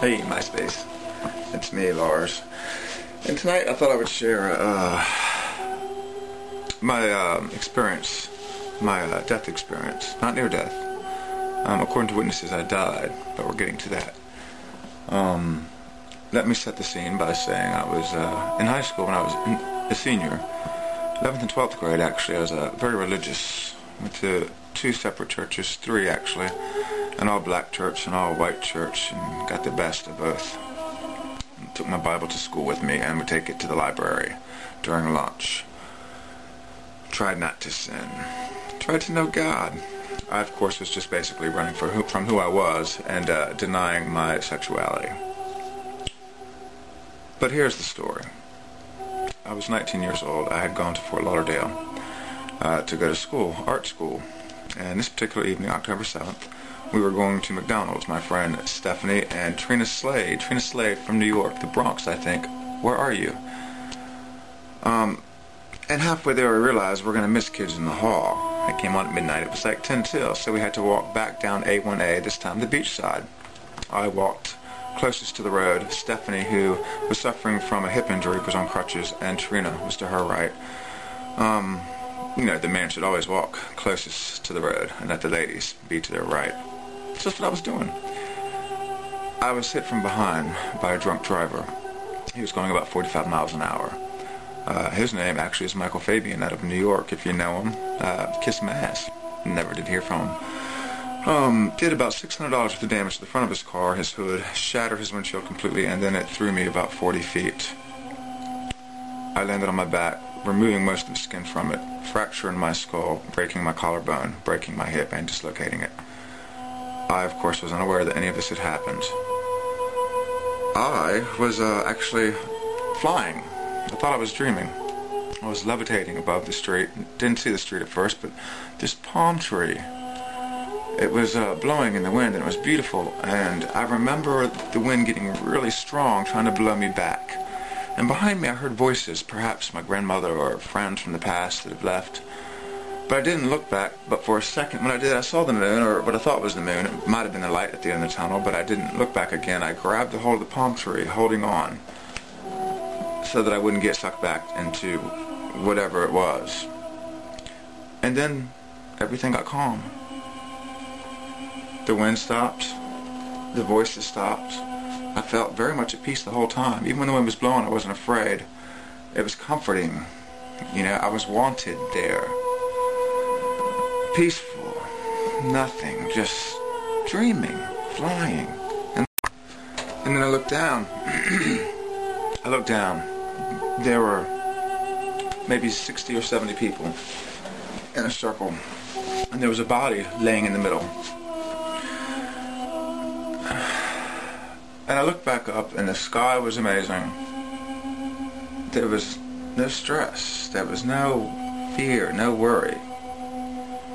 Hey, MySpace. It's me, Larz. And tonight I thought I would share my experience, my death experience. Not near death. According to witnesses, I died, but we're getting to that. Let me set the scene by saying I was in high school when I was a senior. 11th and 12th grade, actually. I was very religious. Went to 2 separate churches, 3 actually. An all-black church, an all-white church, and got the best of both. Took my Bible to school with me and would take it to the library during lunch. Tried not to sin. Tried to know God. I, of course, was just basically running from who I was and denying my sexuality. But here's the story. I was 19 years old. I had gone to Fort Lauderdale to go to school, art school. And this particular evening, October 7th, we were going to McDonald's, my friend Stephanie and Trina Slade. Trina Slade from New York, the Bronx, I think. Where are you? And halfway there I realized we're going to miss Kids in the Hall. It came on at midnight. It was like 10 till, so we had to walk back down A1A, this time the beach side. I walked closest to the road. Stephanie, who was suffering from a hip injury, was on crutches, and Trina was to her right. You know, the man should always walk closest to the road, and let the ladies be to their right. That's just what I was doing. I was hit from behind by a drunk driver. He was going about 45 miles an hour. His name actually is Michael Fabian out of New York, if you know him. Kiss my ass. Never did hear from him. Did about $600 worth of damage to the front of his car, his hood, shattered his windshield completely, and then it threw me about 40 feet. I landed on my back, removing most of the skin from it, fracturing my skull, breaking my collarbone, breaking my hip, and dislocating it. I, of course, was unaware that any of this had happened. I was actually flying. I thought I was dreaming. I was levitating above the street. Didn't see the street at first, but this palm tree, it was blowing in the wind, and it was beautiful. And I remember the wind getting really strong, trying to blow me back. And behind me I heard voices, perhaps my grandmother or friends from the past that had left. But I didn't look back, but for a second when I did, I saw the moon, or what I thought was the moon. It might have been the light at the end of the tunnel, but I didn't look back again. I grabbed the hold of the palm tree, holding on, so that I wouldn't get sucked back into whatever it was. And then everything got calm. The wind stopped. The voices stopped. I felt very much at peace the whole time. Even when the wind was blowing, I wasn't afraid. It was comforting. You know, I was wanted there. Peaceful. Nothing. Just dreaming. Flying. And then I looked down. I looked down. There were maybe 60 or 70 people in a circle. And there was a body laying in the middle. And I looked back up, and the sky was amazing. There was no stress. There was no fear, no worry.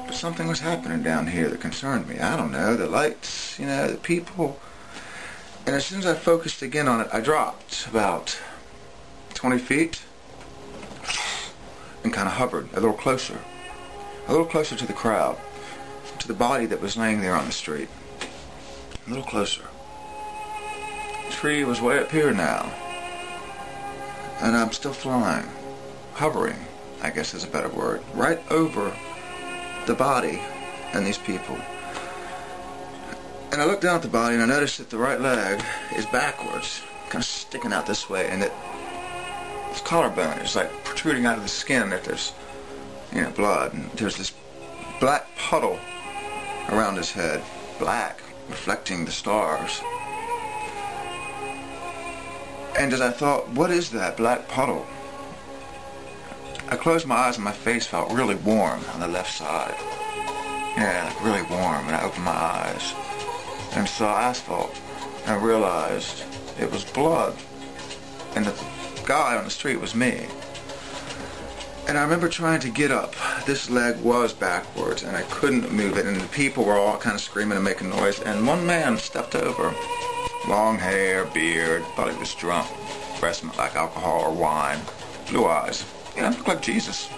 But something was happening down here that concerned me. I don't know, the lights, you know, the people. And as soon as I focused again on it, I dropped about 20 feet and kind of hovered a little closer to the crowd, to the body that was laying there on the street. A little closer. The tree was way up here now, and I'm still flying, hovering, I guess is a better word, right over the body and these people. And I looked down at the body, and I noticed that the right leg is backwards, kind of sticking out this way, and its collarbone is like protruding out of the skin. That there's, you know, blood, and there's this black puddle around his head, black, reflecting the stars. And as I thought, what is that black puddle? I closed my eyes and my face felt really warm on the left side. Yeah, like really warm, and I opened my eyes and saw asphalt and realized it was blood, and the guy on the street was me. And I remember trying to get up. This leg was backwards, and I couldn't move it, and the people were all kind of screaming and making noise, and one man stepped over. Long hair, beard, thought he was drunk. Breath smelled like alcohol or wine. Blue eyes. You know, looked like Jesus.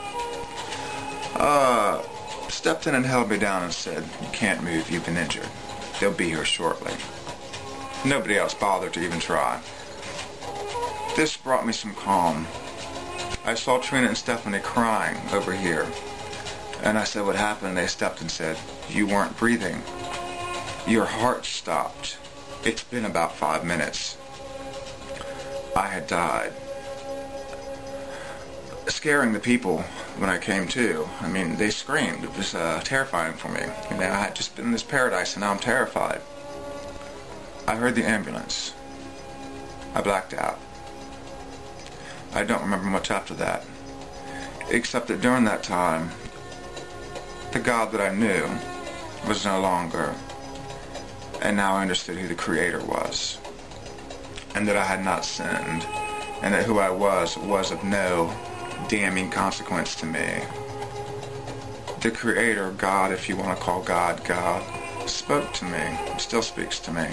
Stepped in and held me down and said, "You can't move, you've been injured. They'll be here shortly." Nobody else bothered to even try. This brought me some calm. I saw Trina and Stephanie crying over here. And I said, what happened? They stepped and said, you weren't breathing. Your heart stopped. It's been about 5 minutes. I had died. Scaring the people when I came to. I mean, they screamed. It was terrifying for me. You know, I had just been in this paradise and now I'm terrified. I heard the ambulance. I blacked out. I don't remember much after that, except that during that time, the God that I knew was no longer, and now I understood who the Creator was, and that I had not sinned, and that who I was of no damning consequence to me. The Creator, God, if you want to call God, God, spoke to me, still speaks to me.